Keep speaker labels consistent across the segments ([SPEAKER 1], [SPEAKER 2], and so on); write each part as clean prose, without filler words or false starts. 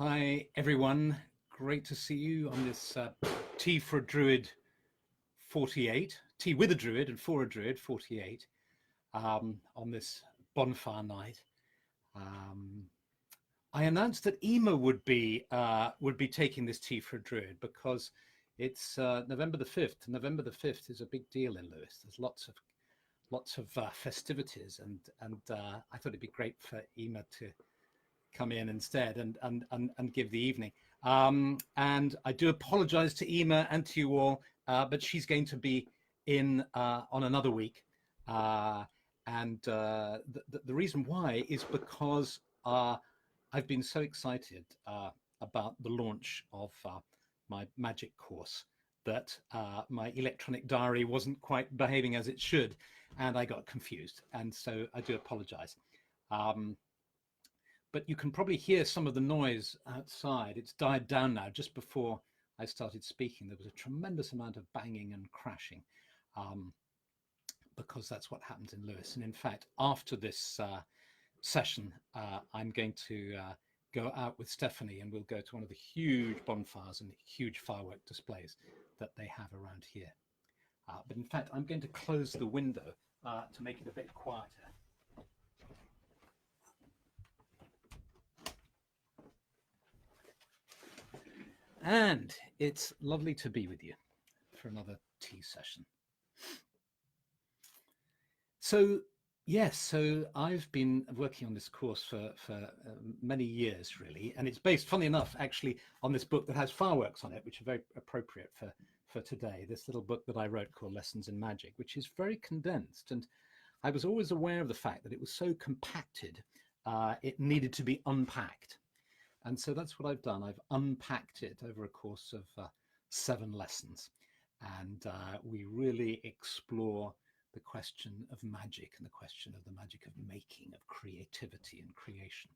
[SPEAKER 1] Hi, everyone. Great to see you on this Tea for a Druid 48, Tea with a Druid and for a Druid 48 on this bonfire night. Um, I announced that Ema would be taking this Tea for a Druid because it's November the 5th. November the 5th is a big deal in Lewis. There's lots of festivities, and I thought it'd be great for Ema to come in instead and give the evening. And I do apologize to Ema and to you all, but she's going to be in on another week. The reason why is because I've been so excited about the launch of my magic course that my electronic diary wasn't quite behaving as it should, and I got confused. And so I do apologize. But you can probably hear some of the noise outside. It's died down now. Just before I started speaking, there was a tremendous amount of banging and crashing because that's what happens in Lewis. And in fact, after this session, I'm going to go out with Stephanie and we'll go to one of the huge bonfires and huge firework displays that they have around here. But in fact, I'm going to close the window to make it a bit quieter. And it's lovely to be with you for another tea session. So yes, so I've been working on this course for many years, really, and it's based, funnily enough, actually on this book that has fireworks on it, which are very appropriate for today. This little book that I wrote called Lessons in Magic, which is very condensed, and I was always aware of the fact that it was so compacted, it needed to be unpacked. And so that's what I've done. I've unpacked it over a course of 7 lessons. And we really explore the question of magic and the question of the magic of making, of creativity and creation.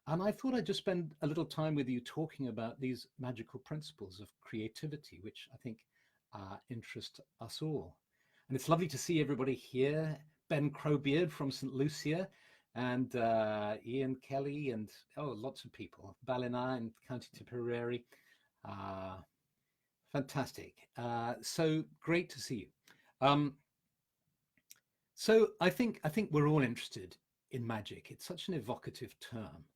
[SPEAKER 1] And I thought I'd just spend a little time with you talking about these magical principles of creativity, which I think interest us all. And it's lovely to see everybody here. Ben Crowbeard from St. Lucia, and Ian Kelly, and lots of people, Ballina and County Tipperary. Fantastic. So great to see you. So I think we're all interested in magic. It's such an evocative term.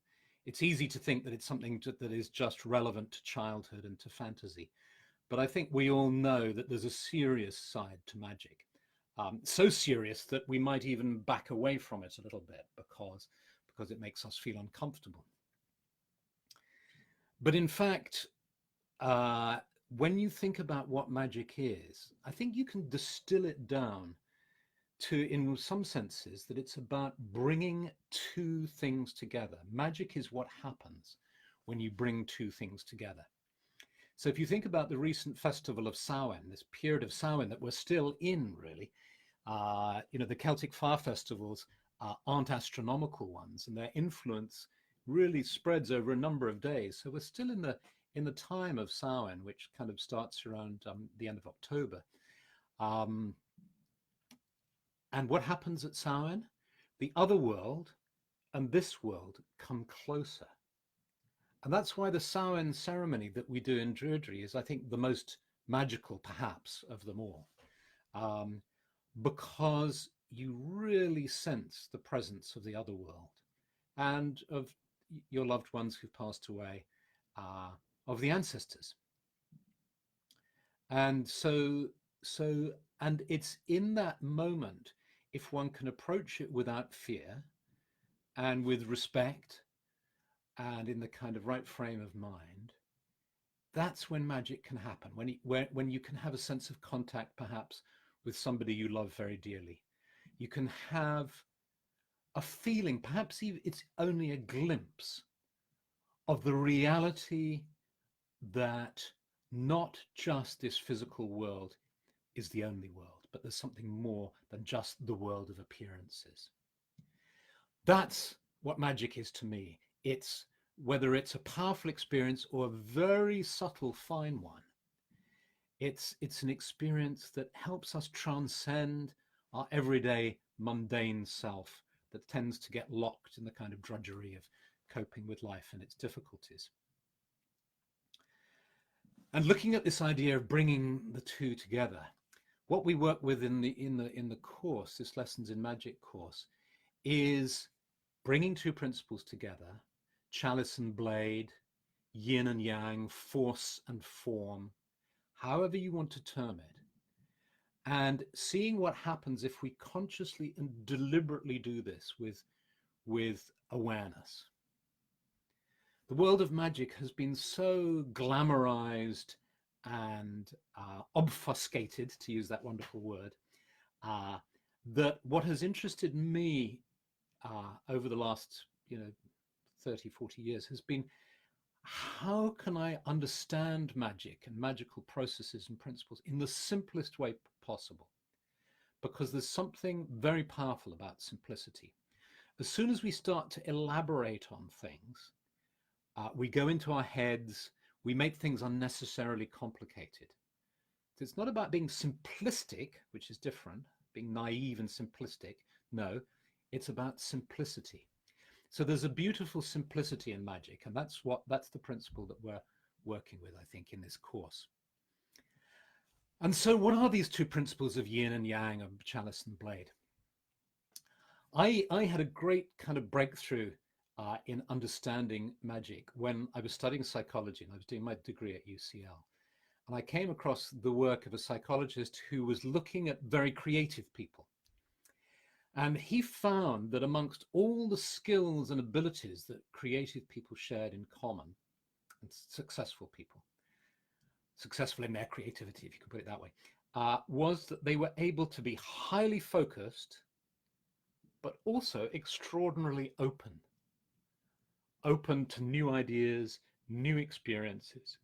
[SPEAKER 1] It's easy to think that it's something that is just relevant to childhood and to fantasy. But I think we all know that there's a serious side to magic. So serious that we might even back away from it a little bit because it makes us feel uncomfortable. But in fact, when you think about what magic is, I think you can distill it down to, in some senses, that it's about bringing 2 things together. Magic is what happens when you bring 2 things together. So if you think about the recent festival of Samhain, this period of Samhain that we're still in, really, the Celtic fire festivals aren't astronomical ones, and their influence really spreads over a number of days. So we're still in the time of Samhain, which kind of starts around the end of October. And what happens at Samhain? The other world and this world come closer. And that's why the Samhain ceremony that we do in Druidry is, I think, the most magical, perhaps, of them all. Because you really sense the presence of the other world and of your loved ones who've passed away, of the ancestors. And so it's in that moment, if one can approach it without fear and with respect and in the kind of right frame of mind, that's when magic can happen, when you can have a sense of contact, perhaps, with somebody you love very dearly. You can have a feeling, perhaps even it's only a glimpse of the reality that not just this physical world is the only world, but there's something more than just the world of appearances. That's what magic is to me. It's whether it's a powerful experience or a very subtle, fine one. It's an experience that helps us transcend our everyday mundane self that tends to get locked in the kind of drudgery of coping with life and its difficulties. And looking at this idea of bringing the two together, what we work with in the course, this Lessons in Magic course, is bringing two principles together: chalice and blade, yin and yang, force and form, however you want to term it, and seeing what happens if we consciously and deliberately do this with awareness. The world of magic has been so glamorized and obfuscated, to use that wonderful word, that what has interested me over the last 30, 40 years has been, how can I understand magic and magical processes and principles in the simplest way possible? Because there's something very powerful about simplicity. As soon as we start to elaborate on things, we go into our heads, we make things unnecessarily complicated. It's not about being simplistic, which is different, being naive and simplistic. No, it's about simplicity. So there's a beautiful simplicity in magic, and that's the principle that we're working with, I think, in this course. And so what are these two principles of yin and yang, of chalice and blade? I had a great kind of breakthrough in understanding magic when I was studying psychology, and I was doing my degree at UCL. And I came across the work of a psychologist who was looking at very creative people. And he found that amongst all the skills and abilities that creative people shared in common, and successful people, successful in their creativity, if you could put it that way, was that they were able to be highly focused, but also extraordinarily open to new ideas, new experiences,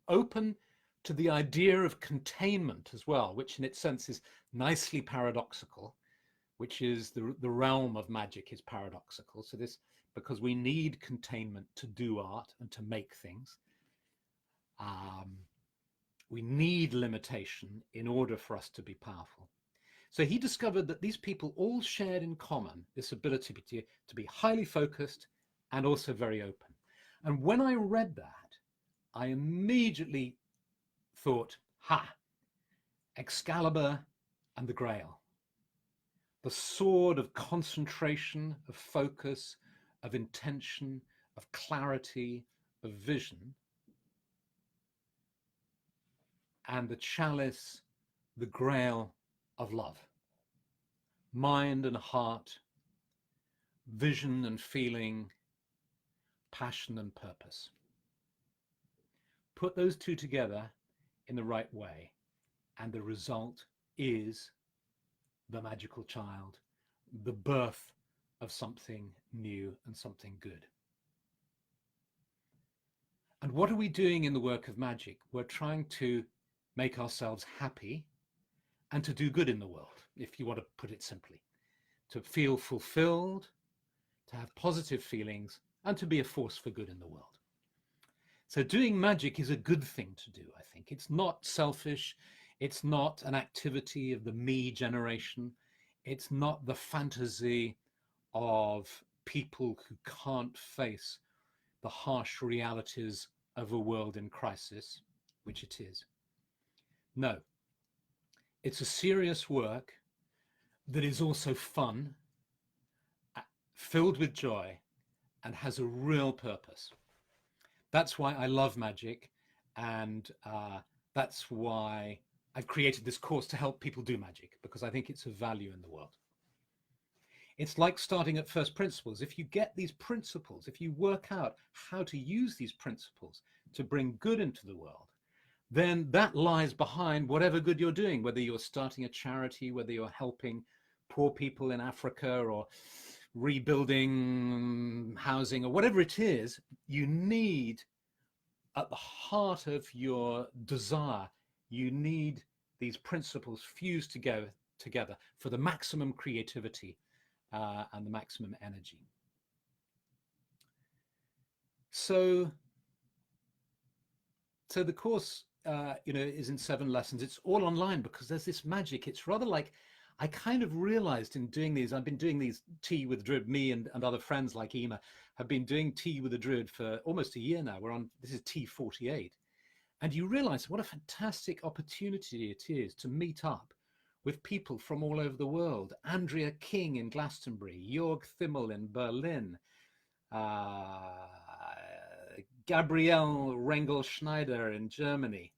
[SPEAKER 1] open to the idea of containment as well, which in its sense is nicely paradoxical, which is the realm of magic is paradoxical. So this, because we need containment to do art and to make things. We need limitation in order for us to be powerful. So he discovered that these people all shared in common this ability to be highly focused and also very open. And when I read that, I immediately thought, Excalibur and the Grail. The sword of concentration, of focus, of intention, of clarity, of vision, and the chalice, the Grail of love, mind and heart, vision and feeling, passion and purpose. Put those two together in the right way, and the result is the magical child, the birth of something new and something good. And what are we doing in the work of magic? We're trying to make ourselves happy and to do good in the world, if you want to put it simply, to feel fulfilled, to have positive feelings, and to be a force for good in the world. So doing magic is a good thing to do, I think. It's not selfish. It's not an activity of the me generation. It's not the fantasy of people who can't face the harsh realities of a world in crisis, which it is. No, it's a serious work that is also fun, filled with joy, and has a real purpose. That's why I love magic, and that's why I've created this course to help people do magic, because I think it's of value in the world. It's like starting at first principles. If you get these principles, if you work out how to use these principles to bring good into the world, then that lies behind whatever good you're doing, whether you're starting a charity, whether you're helping poor people in Africa or rebuilding housing or whatever it is. You need, at the heart of your desire, you need these principles fused together for the maximum creativity and the maximum energy. So the course is in 7 lessons. It's all online because there's this magic. It's rather like, I kind of realized in doing these, I've been doing these Tea with Druid, me and other friends like Ema have been doing Tea with the Druid for almost a year now. This is Tea 48. And you realize what a fantastic opportunity it is to meet up with people from all over the world. Andrea King in Glastonbury, Jörg Thimmel in Berlin, uh, Gabrielle Rengel-Schneider in Germany,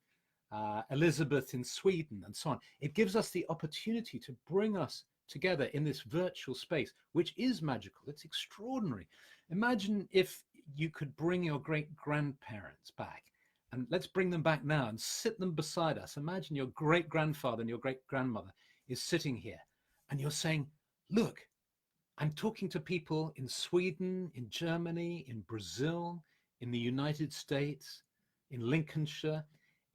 [SPEAKER 1] Elizabeth in Sweden, and so on. It gives us the opportunity to bring us together in this virtual space, which is magical. It's extraordinary. Imagine if you could bring your great-grandparents back, and let's bring them back now and sit them beside us. Imagine your great-grandfather and your great-grandmother is sitting here, and you're saying, look, I'm talking to people in Sweden, in Germany, in Brazil, in the United States, in Lincolnshire.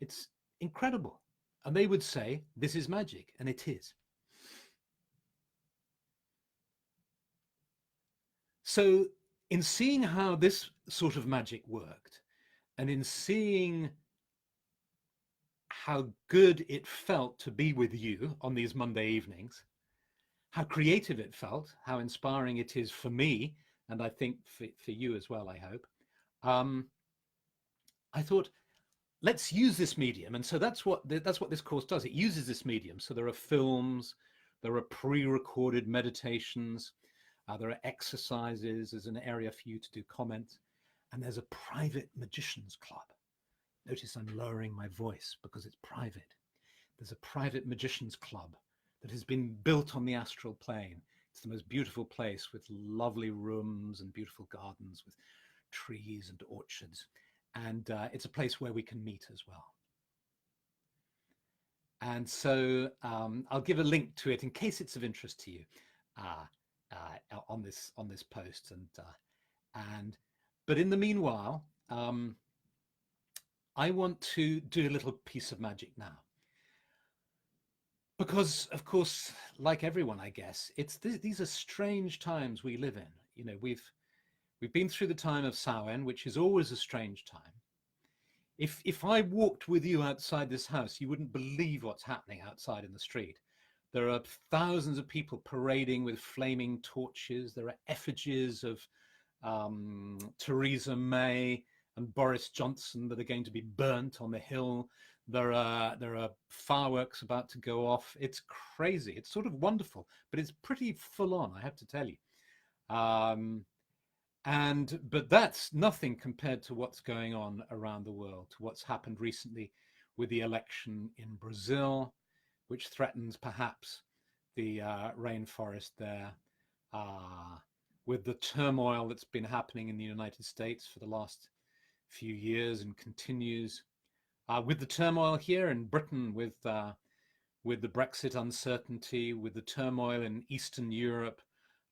[SPEAKER 1] It's incredible. And they would say, this is magic, and it is. So in seeing how this sort of magic worked, and in seeing how good it felt to be with you on these Monday evenings, how creative it felt, how inspiring it is for me, and I think for you as well, I hope, I thought, let's use this medium. And so that's what this course does. It uses this medium. So there are films, there are pre-recorded meditations, there are exercises, there's an area for you to do comments, and there's a private magician's club. Notice I'm lowering my voice because it's private. There's a private magician's club that has been built on the astral plane. It's the most beautiful place with lovely rooms and beautiful gardens with trees and orchards. And it's a place where we can meet as well. And so I'll give a link to it in case it's of interest to you on this post. But in the meanwhile, I want to do a little piece of magic now. Because, of course, like everyone, I guess, these are strange times we live in. You know, we've been through the time of Samhain, which is always a strange time. If I walked with you outside this house, you wouldn't believe what's happening outside in the street. There are thousands of people parading with flaming torches. There are effigies of Theresa May and Boris Johnson that are going to be burnt on the hill. There are fireworks about to go off. It's crazy. It's sort of wonderful, but it's pretty full on, I have to tell you. But that's nothing compared to what's going on around the world, to what's happened recently with the election in Brazil, which threatens perhaps the rainforest there, with the turmoil that's been happening in the United States for the last few years and continues, with the turmoil here in Britain, with the Brexit uncertainty, with the turmoil in Eastern Europe,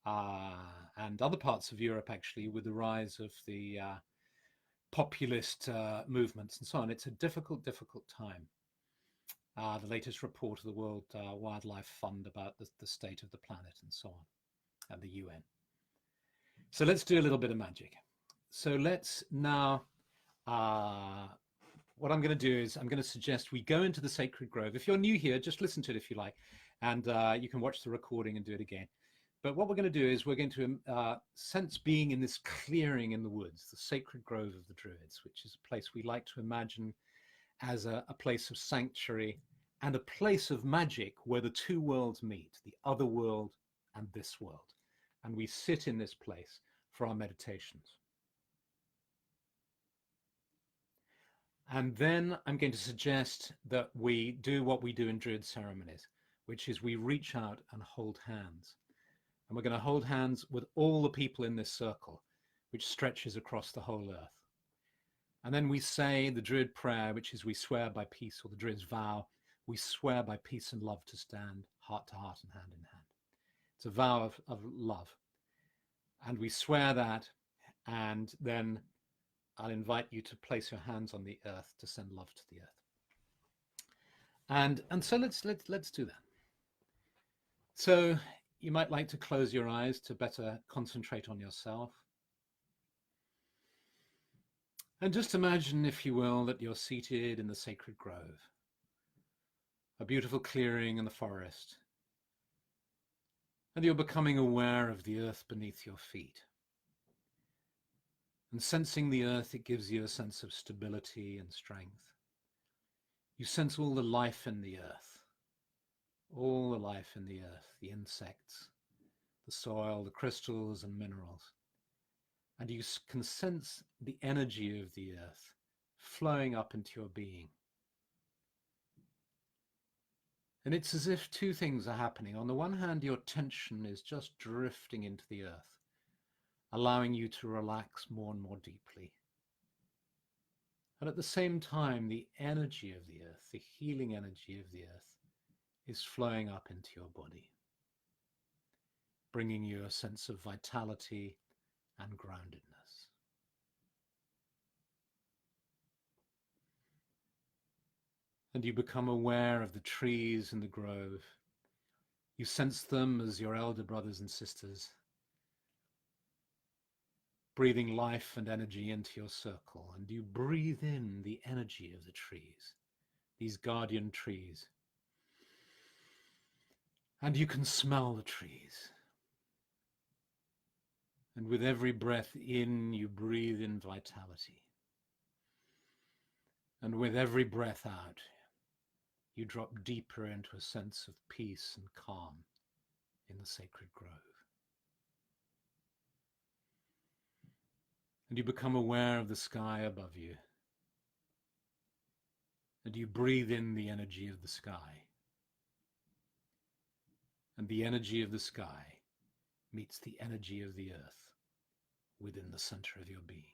[SPEAKER 1] and other parts of Europe, actually, with the rise of the populist movements and so on. It's a difficult time. The latest report of the World Wildlife Fund about the state of the planet and so on, and the UN. So let's do a little bit of magic. So let's now, what I'm going to do is I'm going to suggest we go into the sacred grove. If you're new here, just listen to it if you like, and you can watch the recording and do it again. But what we're going to do is we're going to sense being in this clearing in the woods, the sacred grove of the Druids, which is a place we like to imagine as a place of sanctuary and a place of magic where the two worlds meet, the other world and this world. And we sit in this place for our meditations. And then I'm going to suggest that we do what we do in Druid ceremonies, which is we reach out and hold hands. And we're going to hold hands with all the people in this circle, which stretches across the whole earth. And then we say the Druid prayer, which is we swear by peace, or the Druid's vow, we swear by peace and love to stand heart to heart and hand in hand. It's a vow of love. And we swear that, and then I'll invite you to place your hands on the earth to send love to the earth. And so let's do that. So you might like to close your eyes to better concentrate on yourself. And just imagine, if you will, that you're seated in the sacred grove, a beautiful clearing in the forest, and you're becoming aware of the earth beneath your feet. And sensing the earth, it gives you a sense of stability and strength. You sense all the life in the earth, all the life in the earth, the insects, the soil, the crystals and minerals. And you can sense the energy of the earth flowing up into your being. And it's as if two things are happening. On the one hand, your tension is just drifting into the earth, allowing you to relax more and more deeply. And at the same time, the energy of the earth, the healing energy of the earth, is flowing up into your body, bringing you a sense of vitality and groundedness. And you become aware of the trees in the grove. You sense them as your elder brothers and sisters, breathing life and energy into your circle. And you breathe in the energy of the trees, these guardian trees. And you can smell the trees. And with every breath in, you breathe in vitality. And with every breath out, you drop deeper into a sense of peace and calm in the sacred grove. And you become aware of the sky above you. And you breathe in the energy of the sky. And the energy of the sky meets the energy of the earth within the center of your being.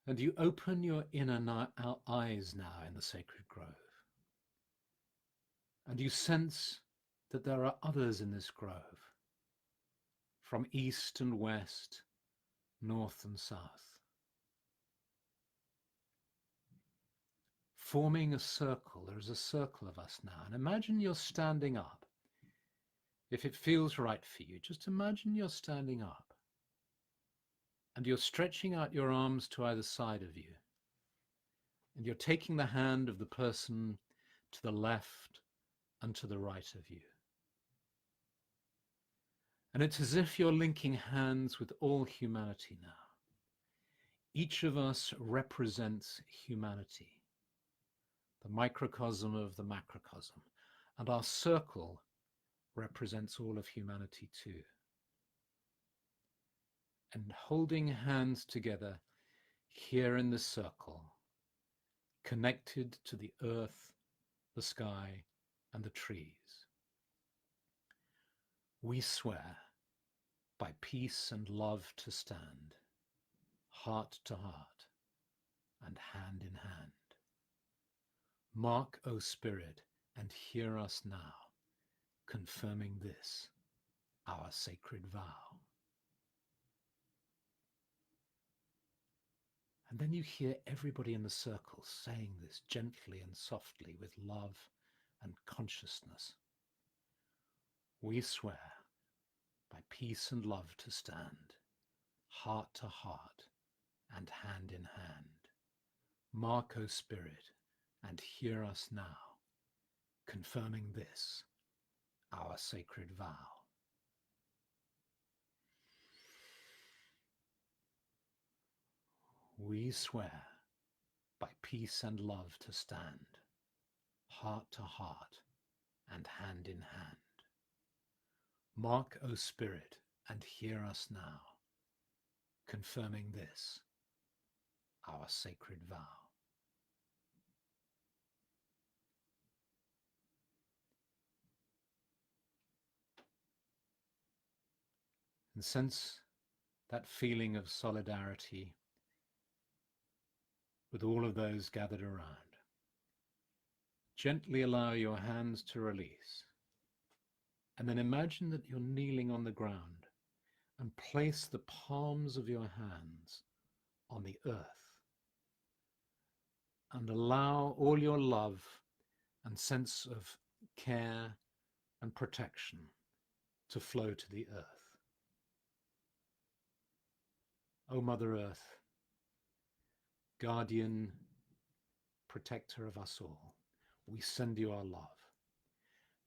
[SPEAKER 1] And you open your inner eyes now in the sacred grove. And you sense that there are others in this grove, from east and west, north and south, forming a circle. There is a circle of us now. And imagine you're standing up. If it feels right for you, just imagine you're standing up. And you're stretching out your arms to either side of you. And you're taking the hand of the person to the left and to the right of you. And it's as if you're linking hands with all humanity now. Each of us represents humanity, the microcosm of the macrocosm. And our circle represents all of humanity too. And holding hands together here in this circle, connected to the earth, the sky, and the trees, we swear by peace and love to stand, heart to heart, and hand in hand. Mark, O Spirit, and hear us now, confirming this, our sacred vow. And then you hear everybody in the circle saying this gently and softly with love and consciousness. We swear by peace and love to stand, heart to heart and hand in hand. Mark, O Spirit, and hear us now, confirming this, our sacred vow. We swear by peace and love to stand, heart to heart and hand in hand. Mark, O Spirit, and hear us now, confirming this, our sacred vow. And sense that feeling of solidarity with all of those gathered around. Gently allow your hands to release. And then imagine that you're kneeling on the ground and place the palms of your hands on the earth. And allow all your love and sense of care and protection to flow to the earth. O Mother Earth, guardian, protector of us all, we send you our love.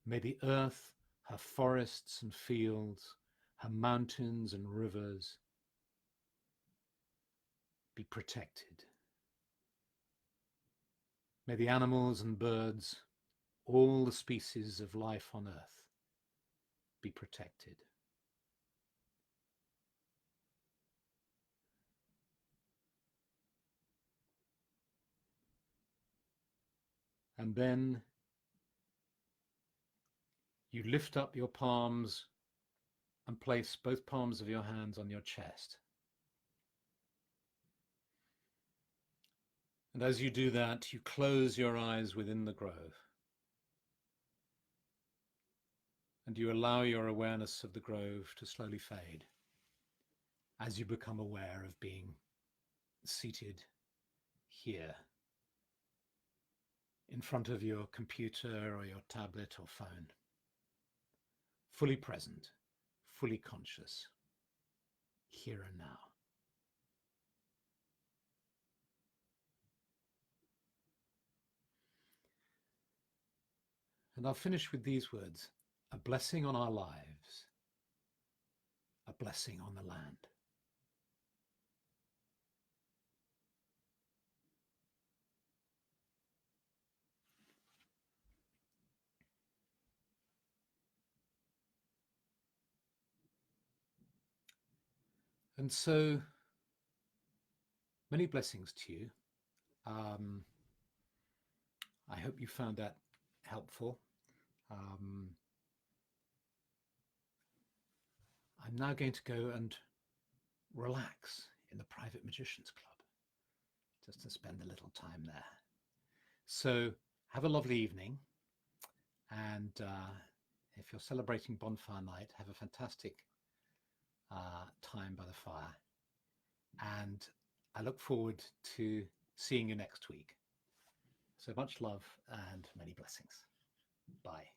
[SPEAKER 1] May the earth, her forests and fields, her mountains and rivers, be protected. May the animals and birds, all the species of life on earth, be protected. And then you lift up your palms and place both palms of your hands on your chest. And as you do that, you close your eyes within the grove. And you allow your awareness of the grove to slowly fade as you become aware of being seated here in front of your computer or your tablet or phone, fully present, fully conscious, here and now. And I'll finish with these words: a blessing on our lives, a blessing on the land. And so, many blessings to you. I hope you found that helpful. I'm now going to go and relax in the Private Magicians Club, just to spend a little time there. So have a lovely evening, and if you're celebrating Bonfire Night, have a fantastic time by the fire, and I look forward to seeing you next week. So much love and many blessings. Bye.